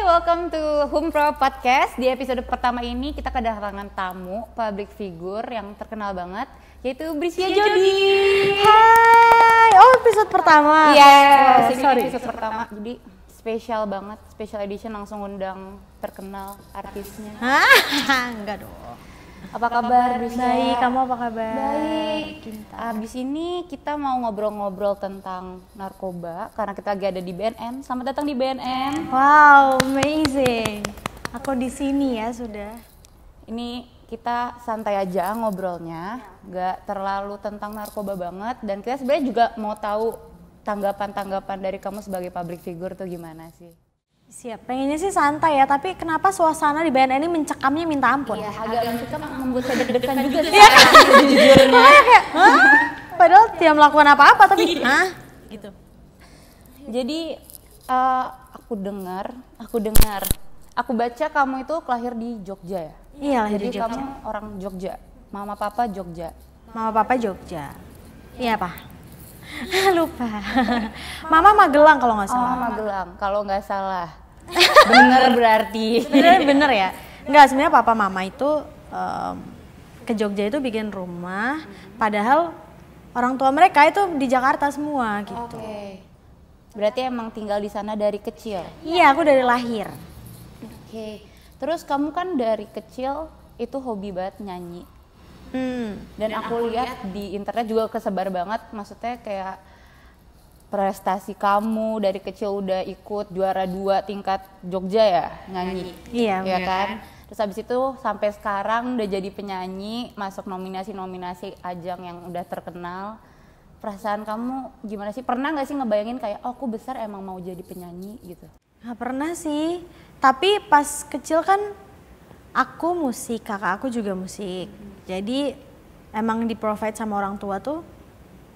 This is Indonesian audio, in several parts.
Welcome to Humpro Podcast. Di episode pertama ini kita kedatangan tamu public figure yang terkenal banget, yaitu Brisya Jody. Hai, episode pertama. Iya, episode pertama. Jadi spesial banget, special edition, langsung undang terkenal artisnya. Hah, enggak dong. Apa kabar Brisya? Baik, kamu apa kabar? Baik. Abis ini kita mau ngobrol-ngobrol tentang narkoba karena kita lagi ada di BNN. Selamat datang di BNN. Wow, amazing. Aku di sini ya sudah. Ini kita santai aja ngobrolnya, nggak terlalu tentang narkoba banget. Dan kita sebenarnya juga mau tahu tanggapan-tanggapan dari kamu sebagai public figure tuh gimana sih? Siap, pengennya sih santai ya, tapi kenapa suasana di BNN ini mencekamnya minta ampun? Iya, agak mencekam, membuat saya deg-degan juga sih. Jujurnya. Hah? Padahal tidak melakukan apa-apa, tapi hah? Gitu. Jadi aku baca kamu itu lahir di Jogja ya? Iya, lahir di Jogja. Jadi kamu orang Jogja, mama papa Jogja. Mama papa Jogja. Iya, Pak. Lupa. Mama Magelang kalau nggak salah. Oh, Magelang, kalau nggak salah. Bener berarti. Bener ya. Enggak, sebenarnya papa mama itu ke Jogja itu bikin rumah, padahal orang tua mereka itu di Jakarta semua gitu. Oke. Berarti emang tinggal di sana dari kecil? Iya, aku dari lahir. Oke. Terus kamu kan dari kecil itu hobi banget nyanyi. Dan aku lihat di internet juga kesebar banget, maksudnya kayak prestasi kamu dari kecil udah ikut juara 2 tingkat Jogja ya nyanyi. Iya, ya kan? Terus habis itu sampai sekarang udah jadi penyanyi, masuk nominasi-nominasi ajang yang udah terkenal. Perasaan kamu gimana sih? Pernah nggak sih ngebayangin kayak oh aku besar emang mau jadi penyanyi gitu? Nggak pernah sih, tapi pas kecil kan aku musik, kakak aku juga musik. Jadi emang di provide sama orang tua tuh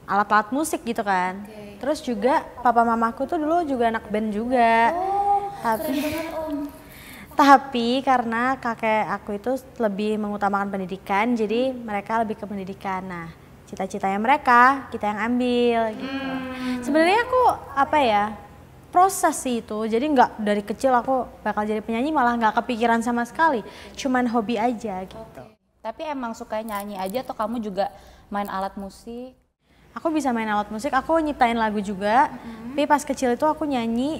alat-alat musik gitu kan. Terus juga papa mamaku tuh dulu juga anak band juga. Tapi karena kakek aku itu lebih mengutamakan pendidikan, jadi mereka lebih ke pendidikan. Nah, cita-citanya mereka kita yang ambil gitu. Sebenarnya aku proses sih itu, jadi nggak dari kecil aku bakal jadi penyanyi, malah nggak kepikiran sama sekali, cuman hobi aja gitu. Tapi emang suka nyanyi aja atau kamu juga main alat musik? Aku bisa main alat musik, aku nyiptain lagu juga, tapi pas kecil itu aku nyanyi,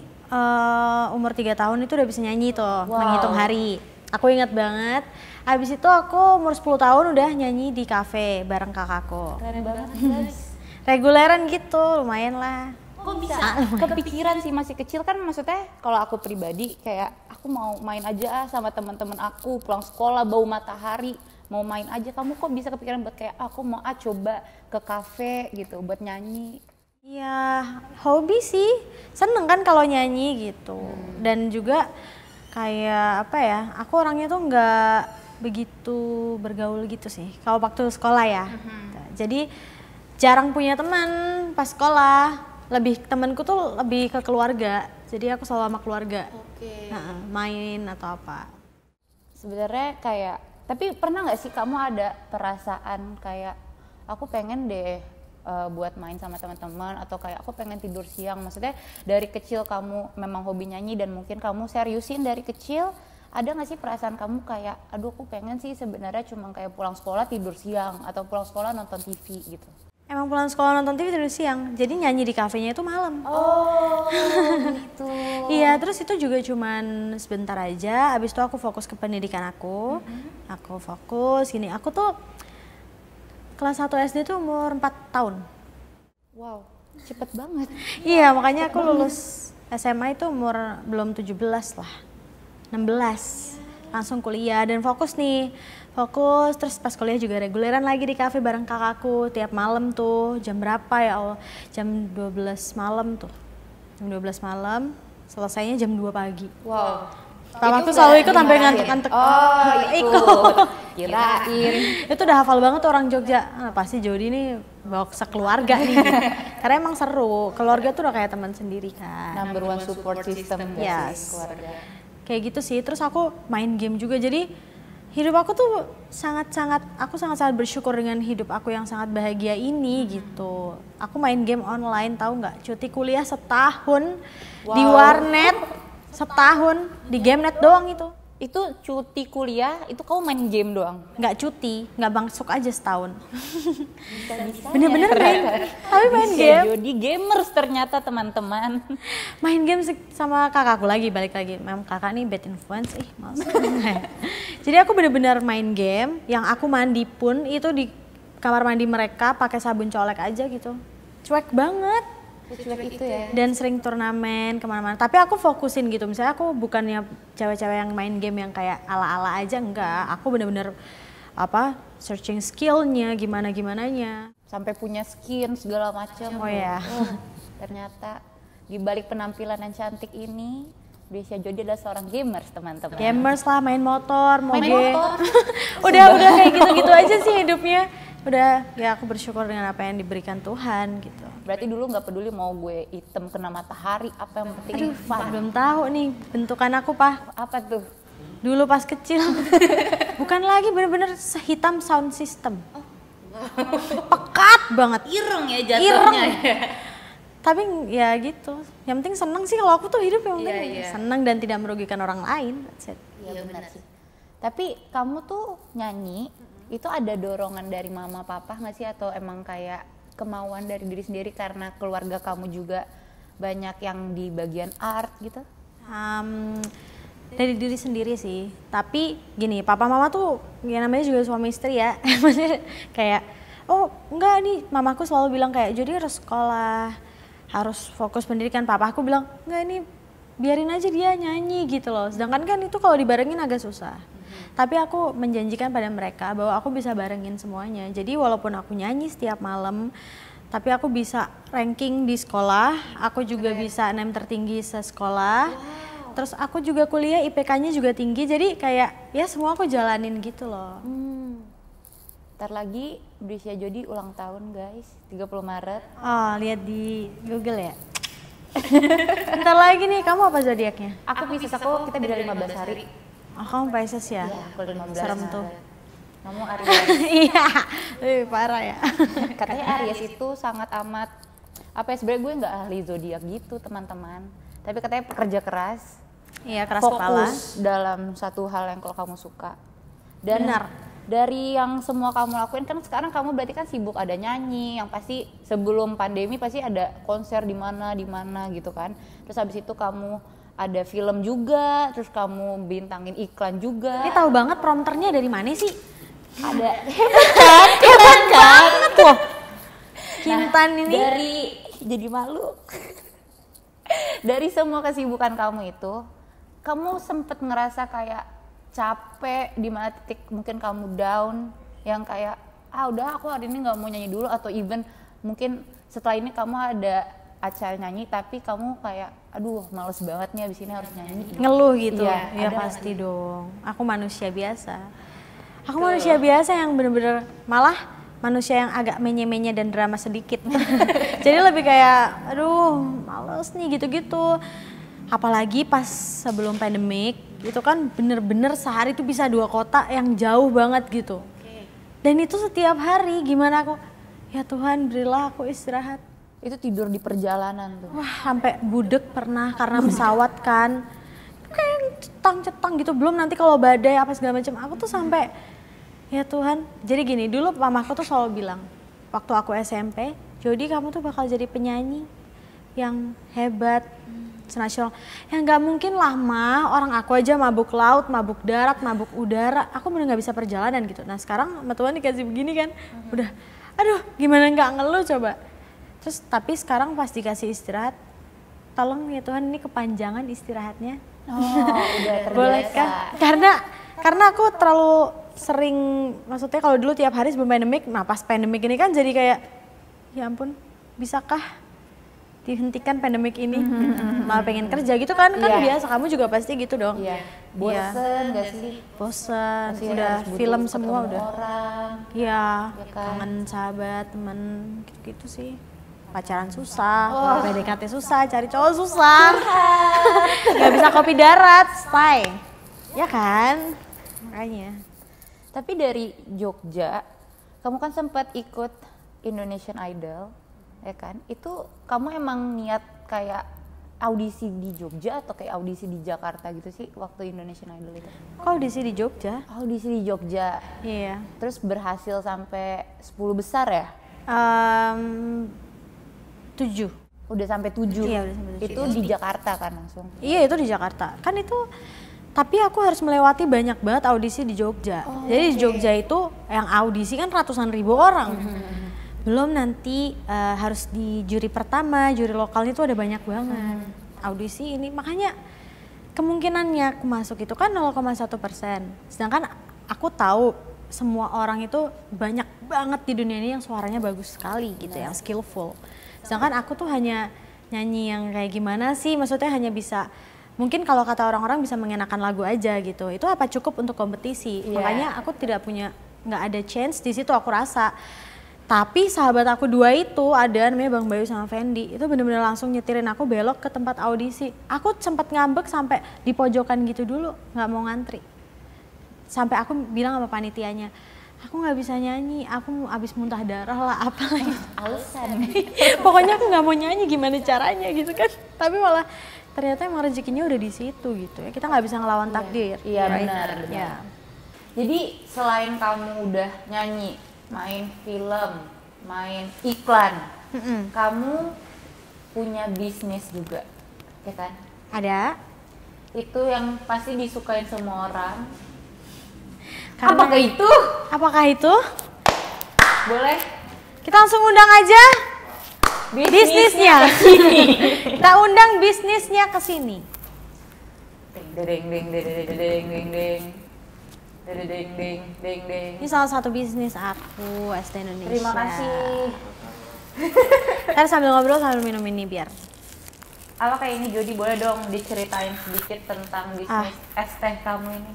umur 3 tahun itu udah bisa nyanyi tuh, menghitung hari. Aku ingat banget, habis itu aku umur 10 tahun udah nyanyi di kafe bareng kakakku. Keren banget guys. Reguleran gitu, lumayan lah. Kok bisa kepikiran sih masih kecil kan, maksudnya kalau aku pribadi kayak aku mau main aja sama teman-teman aku, pulang sekolah bau matahari, mau main aja. Kamu kok bisa kepikiran buat kayak aku mau coba ke kafe gitu buat nyanyi? Ya hobi sih, seneng kan kalau nyanyi gitu. Dan juga kayak aku orangnya tuh nggak begitu bergaul gitu sih kalau waktu sekolah ya. Jadi jarang punya teman pas sekolah. Temanku tuh lebih ke keluarga, jadi aku selalu sama keluarga. Main atau apa. Sebenarnya kayak, tapi pernah nggak sih kamu ada perasaan kayak aku pengen deh buat main sama teman-teman, atau kayak aku pengen tidur siang? Maksudnya dari kecil kamu memang hobi nyanyi dan mungkin kamu seriusin dari kecil, ada nggak sih perasaan kamu kayak aduh aku pengen sih sebenarnya cuma kayak pulang sekolah tidur siang atau pulang sekolah nonton TV gitu? Emang pulang sekolah nonton TV tidur siang, jadi nyanyi di kafenya itu malam. Oh gitu. Iya, terus itu juga cuman sebentar aja, abis itu aku fokus ke pendidikan aku. Aku fokus gini, aku tuh kelas 1 SD tuh umur 4 tahun. Wow, cepet banget. Iya, makanya aku lulus SMA itu umur belum 17 lah, 16. Langsung kuliah dan fokus nih. Terus pas kuliah juga reguleran lagi di kafe bareng kakakku tiap malam tuh. Jam berapa ya Allah? Jam 12 malam tuh. Jam 12 malam, selesainya jam 2 pagi. Wow. Papaku selalu ikut sampai ngantuk-ngantuk. Oh, ikut. Kirain. Itu udah hafal banget tuh orang Jogja. Pasti Jody nih bawa sekeluarga nih. Karena emang seru. Keluarga tuh udah kayak teman sendiri kan. Number one support system yes. keluarga. Kayak gitu sih. Terus aku main game juga, jadi Hidup aku tuh aku sangat-sangat bersyukur dengan hidup aku yang sangat bahagia ini gitu. Aku main game online, tahu nggak? Cuti kuliah setahun di warnet, setahun di game net doang itu. Itu cuti kuliah, itu kamu main game doang? Nggak cuti, nggak masuk aja setahun. Bisa-bisa Bener-bener tapi main Bisa game. jadi gamers ternyata teman-teman. Main game sama kakakku lagi, balik lagi. Memang kakak nih bad influence, males. Jadi aku bener-bener main game, yang aku mandi pun itu di kamar mandi mereka pakai sabun colek aja gitu. Cuek banget. Cuek itu ya. Dan sering turnamen kemana-mana. Tapi aku fokusin gitu, misalnya aku bukannya cewek-cewek yang main game yang kayak ala-ala aja, enggak. Aku bener-bener searching skillnya, gimana-gimananya. Sampai punya skin segala macam. Oh ya. Ternyata di balik penampilan yang cantik ini, Brescia Jody adalah seorang gamers, teman-teman. Gamers lah, main motor, Main motor. udah kayak gitu-gitu aja sih hidupnya. Udah, ya aku bersyukur dengan apa yang diberikan Tuhan gitu. Berarti dulu nggak peduli mau gue hitam kena matahari, apa yang penting fun. Belum tahu nih bentukan aku, Pak. Apa tuh? Dulu pas kecil. Bukan lagi bener-bener sehitam sound system. Pekat banget. Ireng ya jatuhnya. Tapi ya gitu. Yang penting seneng sih kalau aku tuh hidup yang penting Iya. seneng dan tidak merugikan orang lain. That's it. Iya benar sih. Tapi kamu tuh nyanyi, itu ada dorongan dari mama papa nggak sih, atau emang kayak kemauan dari diri sendiri karena keluarga kamu juga banyak yang di bagian art gitu? Dari diri sendiri sih. Tapi gini, papa mama tuh ya namanya juga suami istri ya. Maksudnya kayak oh enggak nih, mamaku selalu bilang kayak jadi harus sekolah, harus fokus pendidikan. Papa aku bilang enggak, ini biarin aja dia nyanyi gitu loh. Sedangkan kan itu kalau dibarengin agak susah. Tapi aku menjanjikan pada mereka bahwa aku bisa barengin semuanya. Jadi walaupun aku nyanyi setiap malam, tapi aku bisa ranking di sekolah, aku juga bisa 6 tertinggi sekolah. Terus aku juga kuliah, IPK-nya juga tinggi. Jadi kayak ya semua aku jalanin gitu loh. Ntar lagi Brescia Jody ulang tahun guys, 30 Maret. Oh, lihat di Google ya. Bentar lagi nih, kamu apa zodiaknya? Aku Pisces, aku kita beda 15 hari. Oh, kamu Pisces ya? Iya, aku 15 Serem tuh. Kamu Aries. Iya, parah ya. Katanya Aries itu sangat amat apa ya, sebenarnya gue nggak ahli zodiak gitu teman-teman. Tapi katanya pekerja keras. Iya, keras kepala. Fokus dalam satu hal yang kalau kamu suka. Dan Benar. dari yang semua kamu lakuin kan sekarang kamu berarti kan sibuk, ada nyanyi yang pasti sebelum pandemi pasti ada konser di mana gitu kan. Terus habis itu kamu ada film juga, terus kamu bintangin iklan juga. Ini tahu banget prompternya dari mana sih? Ada hebat kan? Wah, Kintan ini. Dari jadi malu. Dari semua kesibukan kamu itu, kamu sempet ngerasa kayak capek di mana titik mungkin kamu down, yang kayak udah aku hari ini nggak mau nyanyi dulu, atau even mungkin setelah ini kamu ada acara nyanyi tapi kamu kayak aduh males banget nih abis ini harus nyanyi. Ngeluh gitu. Iya, Ya ada pasti dong. Aku manusia biasa. Aku manusia biasa yang bener-bener malah manusia yang agak menye-menye dan drama sedikit. Jadi lebih kayak aduh males nih gitu-gitu. Apalagi pas sebelum pandemik itu kan bener-bener sehari tuh bisa 2 kota yang jauh banget gitu. Dan itu setiap hari, gimana aku ya Tuhan berilah aku istirahat. Itu tidur di perjalanan tuh. Wah, sampai budek pernah karena pesawat kan. Kayak cetang-cetang gitu. Belum nanti kalau badai apa segala macam. Aku tuh sampai ya Tuhan. Jadi gini, dulu mamaku tuh selalu bilang waktu aku SMP, "Jody, kamu tuh bakal jadi penyanyi yang hebat, senasional." Ya nggak mungkin lah, Ma. Orang aku aja mabuk laut, mabuk darat, mabuk udara. Aku bener nggak bisa perjalanan gitu. Nah, sekarang sama Tuhan dikasih begini kan. Udah, aduh, gimana nggak ngeluh coba. Terus tapi sekarang pas dikasih istirahat, tolong ya Tuhan ini kepanjangan istirahatnya. Udah terbiasa. Boleh kan? Karena aku terlalu sering, maksudnya kalau dulu tiap hari sebelum pandemik, nah pas pandemik ini kan jadi kayak ya ampun, bisakah dihentikan pandemik ini? Malah pengen kerja gitu kan biasa, kamu juga pasti gitu dong. Iya. Bosen gak sih? Bosen, Pasti udah harus butuh film ketemu semua udah. orang. Iya, Ya kan? kangen sahabat, temen, gitu-gitu sih. Pacaran susah, PDKT susah, cari cowok susah. Gak bisa kopi darat, stay. Ya kan? Makanya. Tapi dari Jogja, kamu kan sempat ikut Indonesian Idol, ya kan? Itu kamu emang niat kayak audisi di Jogja atau kayak audisi di Jakarta gitu sih waktu Indonesian Idol itu? Kok audisi di Jogja? Audisi di Jogja. Iya. Terus berhasil sampai 10 besar ya? 7. Udah sampai 7. Iya, udah sampai 7. Itu di Jakarta kan langsung. Iya, itu di Jakarta. Kan itu, tapi aku harus melewati banyak banget audisi di Jogja. Jadi di Jogja itu yang audisi kan ratusan ribu orang. Belum nanti harus di juri pertama, juri lokalnya itu ada banyak banget. Audisi ini, makanya kemungkinannya aku masuk itu kan 0,1%. Sedangkan aku tahu semua orang itu banyak banget di dunia ini yang suaranya bagus sekali gitu, yang skillful. Sedangkan aku tuh hanya nyanyi yang kayak gimana sih, maksudnya hanya bisa, mungkin kalau kata orang-orang bisa mengenakan lagu aja gitu. Itu apa cukup untuk kompetisi? Makanya aku nggak ada chance di situ aku rasa. Tapi sahabat aku 2 itu ada namanya Bang Bayu sama Fendi, itu bener-bener langsung nyetirin aku belok ke tempat audisi. Aku sempat ngambek sampai di pojokan gitu dulu, nggak mau ngantri. Sampai aku bilang sama panitianya, aku nggak bisa nyanyi, aku abis muntah darah lah, apa lagi. Alasan. Pokoknya aku nggak mau nyanyi, gimana caranya gitu kan. Tapi malah ternyata emang rezekinya udah di situ gitu ya. Kita nggak bisa ngelawan takdir. Iya benar. Ya. Jadi selain kamu udah nyanyi, main film, main iklan, kamu punya bisnis juga, ya kan? Ada. Itu yang pasti disukain semua orang. Karena- Apakah itu? Apakah itu? Boleh? Kita langsung undang aja bisnisnya. Kita undang bisnisnya ke sini. Ding ding ding ding ding ding ding ding. Ding ding ding ding ding. Ini salah satu bisnis aku, ST Indonesia. Terima kasih. Ntar sambil ngobrol sambil minum ini biar. Apa kayak ini Jody, boleh dong diceritain sedikit tentang bisnis es teh kamu ini?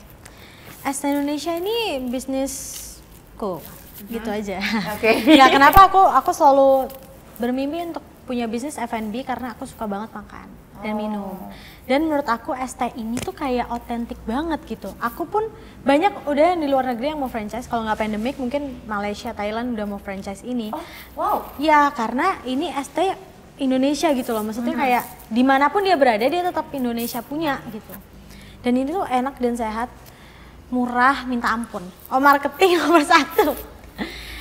ST Indonesia ini bisnisku, gitu aja. Oke. Ya kenapa aku selalu bermimpi untuk punya bisnis F&B karena aku suka banget makan dan minum. Dan menurut aku ST ini tuh kayak otentik banget gitu. Aku pun banyak udah di luar negeri yang mau franchise. Kalau nggak pandemik mungkin Malaysia, Thailand udah mau franchise ini. Oh, wow. Ya karena ini ST Indonesia gitu loh. Maksudnya kayak dimanapun dia berada dia tetap Indonesia punya gitu. Dan ini tuh enak dan sehat, murah minta ampun. Oh, marketing nomor 1.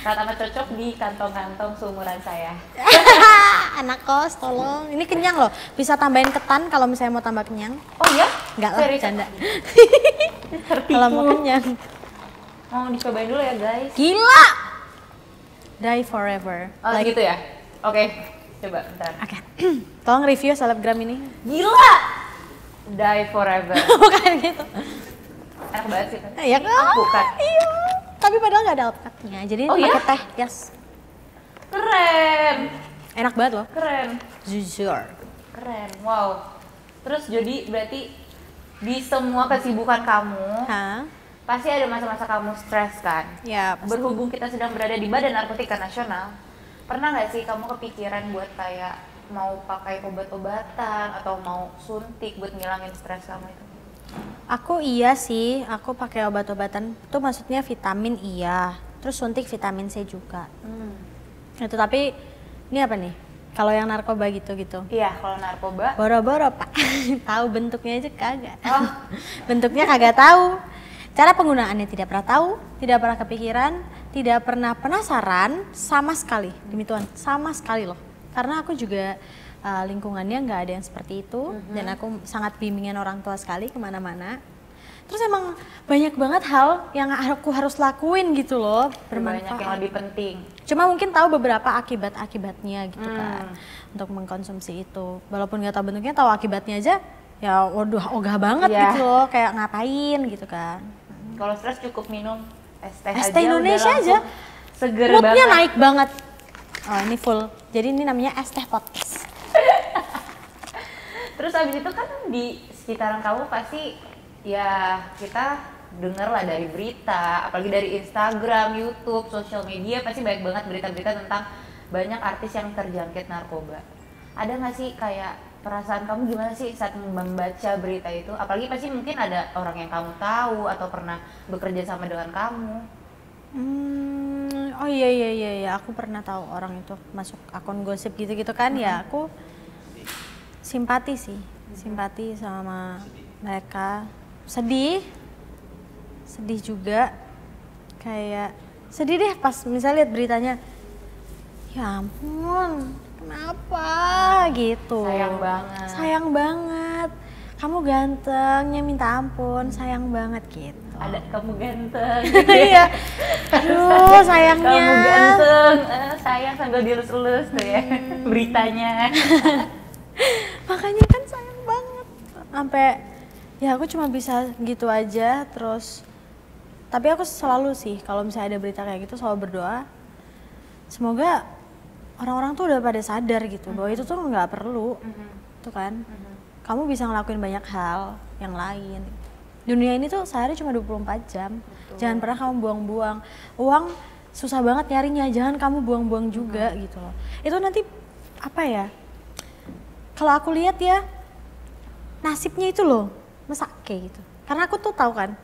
Sangat amat cocok di kantong-kantong seumuran saya. Anak kos, tolong. Ini kenyang loh. Bisa tambahin ketan kalau misalnya mau tambah kenyang. Oh iya? Enggak lah, Serius? bercanda. Seperti Kalau itu. mau kenyang. Mau dicobain dulu ya guys. Gila! Die forever. Oh gitu ya? Oke, coba bentar. Oke. Tolong review selebgram ini. Gila! Die forever. Bukan gitu. Enak banget sih. Iya kan? Bukan. Iya. Tapi padahal nggak ada alpukatnya. Jadi Oh, pakai iya? teh. Yes. Keren. Enak banget loh. Keren. Jujur. Keren. Wow. Terus jadi berarti di semua kesibukan kamu Hah? pasti ada masa-masa kamu stres kan? Ya, pasti. Berhubung kita sedang berada di Badan Narkotika Nasional, pernah nggak sih kamu kepikiran buat kayak mau pakai obat-obatan atau mau suntik buat ngilangin stres kamu itu? Aku iya sih, aku pakai obat-obatan itu maksudnya vitamin iya, terus suntik vitamin C juga. Itu tapi ini apa nih? Kalau yang narkoba gitu-gitu. Iya, kalau narkoba. Boro-boro pak, tahu bentuknya aja kagak. Oh. Bentuknya kagak tahu. Cara penggunaannya tidak pernah tahu, tidak pernah kepikiran, tidak pernah penasaran sama sekali. Demi Tuhan, sama sekali loh. Karena aku juga lingkungannya nggak ada yang seperti itu, dan aku sangat bimbingan orang tua sekali kemana-mana. Terus emang banyak banget hal yang aku harus lakuin gitu loh, Banyak bermanfaat. yang lebih penting. Cuma mungkin tahu beberapa akibat-akibatnya gitu kan, untuk mengkonsumsi itu. Walaupun nggak tahu bentuknya, tahu akibatnya aja, ya waduh ogah banget Iya. gitu loh, kayak ngapain gitu kan. Kalau stres cukup minum es teh Es aja. teh Indonesia udah aja, langsung seger moodnya banget. naik banget. Oh ini full, jadi ini namanya es teh podcast. Terus abis itu kan di sekitaran kamu pasti ya kita denger lah dari berita, apalagi dari Instagram, YouTube, sosial media pasti banyak banget berita-berita tentang banyak artis yang terjangkit narkoba. Ada nggak sih kayak perasaan kamu gimana sih saat membaca berita itu? Apalagi pasti mungkin ada orang yang kamu tahu atau pernah bekerja sama dengan kamu. Oh iya, aku pernah tahu orang itu masuk akun gosip gitu-gitu kan, ya aku simpati sih, simpati sama mereka. Sedih juga, kayak sedih deh pas misalnya lihat beritanya, ya ampun kenapa gitu. Sayang banget, kamu gantengnya minta ampun, sayang banget gitu. Ada kamu ganteng. Iya. Aduh, sayangnya. Kamu ganteng, sayang sambil dilus-lus tuh ya beritanya. Makanya kan sayang banget. Sampai ya aku cuma bisa gitu aja terus. Tapi aku selalu sih kalau misalnya ada berita kayak gitu selalu berdoa. Semoga orang-orang tuh udah pada sadar gitu bahwa itu tuh nggak perlu. Tuh kan. Kamu bisa ngelakuin banyak hal yang lain. Dunia ini tuh sehari cuma 24 jam. Betul. Jangan pernah kamu buang-buang. Uang susah banget nyarinya, jangan kamu buang-buang juga gitu loh. Itu nanti apa ya? Kalau aku lihat ya nasibnya itu loh, masa kayak gitu. Karena aku tuh tahu kan,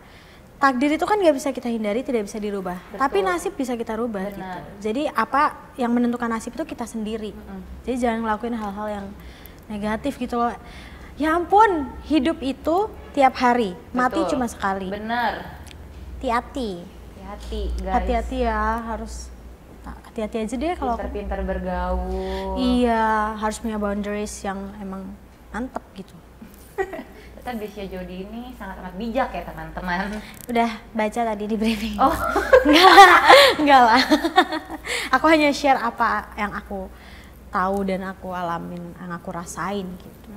takdir itu kan nggak bisa kita hindari, tidak bisa dirubah. Betul. Tapi nasib bisa kita rubah gitu. Jadi apa yang menentukan nasib itu kita sendiri. Jadi jangan ngelakuin hal-hal yang negatif gitu loh. Ya ampun, hidup itu tiap hari, mati cuma sekali. Bener. Hati-hati. Hati-hati guys. Hati-hati ya, harus hati-hati aja deh kalau pintar-pintar bergaul. Iya, harus punya boundaries yang emang mantep gitu. Ternyata Desya Jody ini sangat-sangat bijak ya teman-teman. Udah baca tadi di briefing. Oh, enggak lah. Aku hanya share apa yang aku tahu dan aku alamin, yang aku rasain gitu.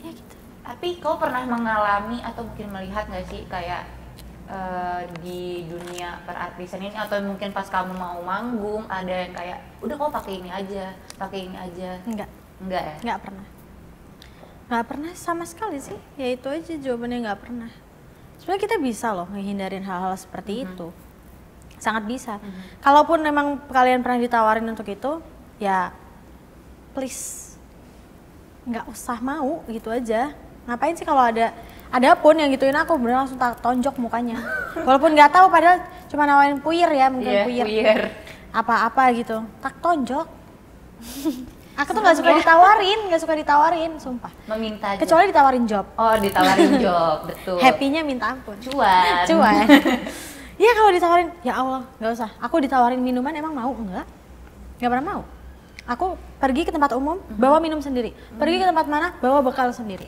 Ya gitu. Tapi kau pernah mengalami atau mungkin melihat nggak sih kayak di dunia perartisan ini atau mungkin pas kamu mau manggung ada yang kayak udah kau pakai ini aja. Enggak ya? Nggak pernah sama sekali sih. Ya itu aja jawabannya, nggak pernah. Sebenarnya kita bisa loh ngehindarin hal-hal seperti itu. Sangat bisa. Kalaupun memang kalian pernah ditawarin untuk itu, ya please nggak usah mau gitu aja. Ngapain sih kalau ada pun yang gituin aku bener langsung tak tonjok mukanya. Walaupun nggak tahu padahal cuma nawarin puyer ya, mungkin puyer apa-apa gitu, tak tonjok. Aku tuh nggak suka ditawarin, sumpah. Meminta aja. Kecuali ditawarin job. Oh, ditawarin job, betul. Happy-nya minta ampun. Cuan. Iya kalau ditawarin, ya Allah nggak usah. Aku ditawarin minuman emang mau? Nggak pernah mau. Aku pergi ke tempat umum, bawa minum sendiri. Pergi ke tempat mana, bawa bekal sendiri.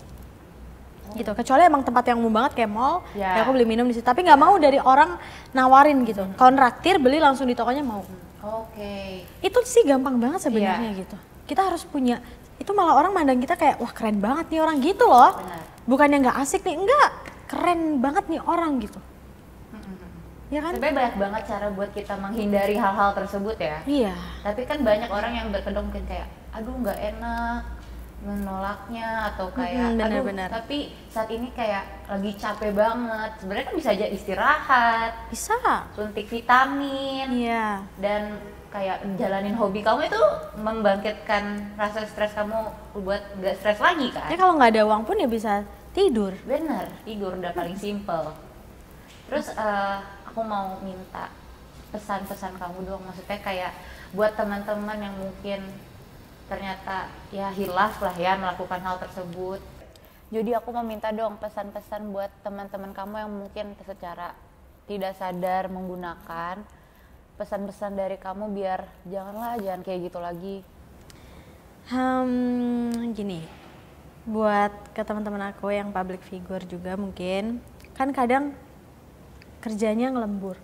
Gitu. Kecuali emang tempat yang umum banget kayak mall, ya aku beli minum di situ. Tapi nggak mau dari orang nawarin gitu. Kalau traktir beli langsung di tokonya mau. Oke. Itu sih gampang banget sebenarnya gitu. Kita harus punya. Itu malah orang mandang kita kayak wah keren banget nih orang gitu loh. Benar. Bukannya nggak asik nih, enggak. Keren banget nih orang gitu. Ya kan? Sebenarnya banyak banget cara buat kita menghindari hal-hal tersebut ya. Iya. Tapi kan banyak orang yang berkedok mungkin kayak, aduh nggak enak menolaknya atau kayak, bener. tapi saat ini kayak lagi capek banget. Sebenarnya kan bisa aja istirahat, Bisa. suntik vitamin, Iya. dan kayak jalanin hobi kamu itu membangkitkan rasa stres kamu buat nggak stres lagi kan? Ya kalau nggak ada uang pun ya bisa tidur. Bener, tidur udah paling simple. Terus aku mau minta pesan-pesan kamu dong, maksudnya kayak buat teman-teman yang mungkin ternyata ya hilaf lah ya melakukan hal tersebut. Jadi aku mau minta dong pesan-pesan buat teman-teman kamu yang mungkin secara tidak sadar menggunakan pesan-pesan dari kamu biar jangan kayak gitu lagi. Gini, buat ke teman-teman aku yang public figure juga mungkin kan kadang kerjanya ngelembur,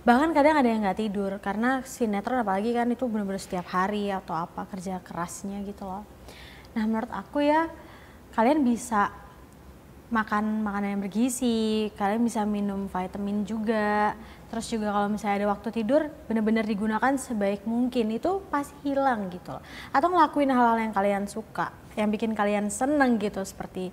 bahkan kadang ada yang nggak tidur karena sinetron apalagi kan itu benar-benar setiap hari atau apa kerja kerasnya gitu loh. Nah menurut aku ya kalian bisa makan makanan yang bergizi, kalian bisa minum vitamin juga, terus juga kalau misalnya ada waktu tidur benar-benar digunakan sebaik mungkin, itu pasti hilang gitu loh. Atau ngelakuin hal-hal yang kalian suka, yang bikin kalian seneng gitu, seperti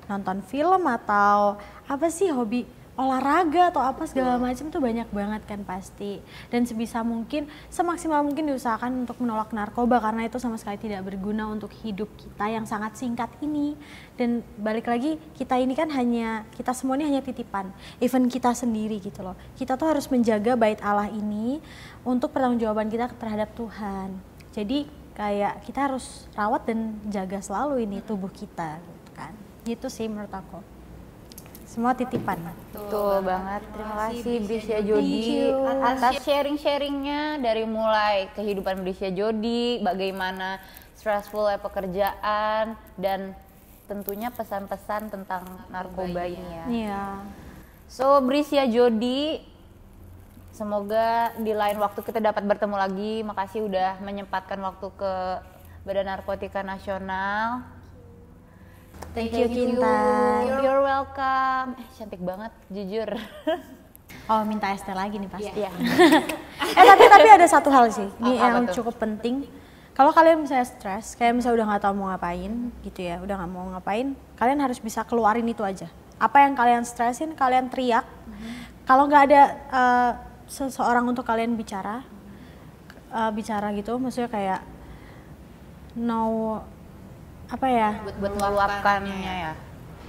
nonton film atau apa sih hobi olahraga atau apa segala macam tuh banyak banget kan pasti. Dan sebisa mungkin, semaksimal mungkin diusahakan untuk menolak narkoba karena itu sama sekali tidak berguna untuk hidup kita yang sangat singkat ini. Dan balik lagi, kita ini kan kita semua ini hanya titipan, even kita sendiri gitu loh. Kita tuh harus menjaga bait Allah ini untuk pertanggungjawaban kita terhadap Tuhan. Jadi kayak kita harus rawat dan jaga selalu ini tubuh kita gitu kan. Gitu sih menurut aku. Semua titipan. Betul banget. Terima kasih Brisya Jodi atas sharing-sharingnya dari mulai kehidupan Brisya Jodi, bagaimana stressful pekerjaan, dan tentunya pesan-pesan tentang narkoba ini ya. Iya. So Brisya Jodi, semoga di lain waktu kita dapat bertemu lagi. Makasih udah menyempatkan waktu ke Badan Narkotika Nasional. Thank you Kintan. You're welcome. Cantik banget, jujur. Oh, minta ST lagi nih pasti. Iya. Tapi ada satu hal sih, ini yang tuh? cukup penting. Kalau kalian misalnya stres, kayak misalnya udah nggak tahu mau ngapain, gitu ya, udah nggak mau ngapain, kalian harus bisa keluarin itu aja. Apa yang kalian stresin, kalian teriak. Kalau nggak ada seseorang untuk kalian bicara gitu, maksudnya kayak apa ya? Buat meluapkannya ya.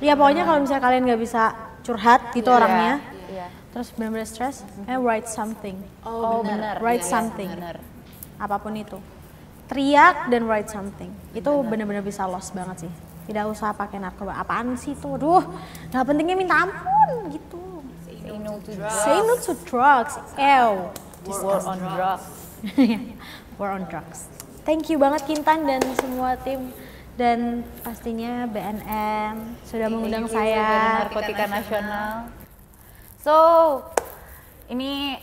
Ya pokoknya kalau misalnya kalian nggak bisa curhat gitu orangnya, Iya. terus benar-benar stres, write something. Oh benar. Write something. Apapun itu. Teriak dan write something. Itu benar-benar bisa lost banget sih. Tidak usah pakai narkoba. Apaan sih itu? Aduh, nggak pentingnya minta ampun gitu. Say no to drugs. Say no to drugs. Ew. War on drugs. War on drugs. Thank you banget Kintan dan semua tim. Dan pastinya BNN sudah mengundang Badan saya. Narkotika Nasional. So, ini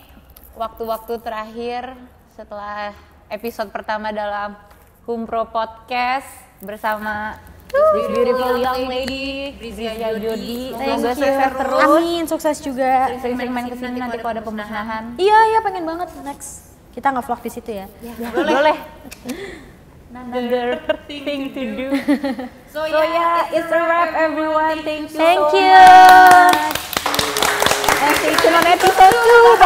waktu-waktu terakhir setelah episode pertama dalam Humpro Podcast bersama this beautiful young lady Brisya Jodi. Semoga sukses terus. Amin, sukses juga. Sering-sering main kesini nanti kalau ada pemusnahan. Iya, pengen banget next. Kita nge-vlog di situ ya. Boleh. Another thing to do. So yeah, it's a wrap everyone. Thank you. Thank so you. much. And stay tuned on episode 2.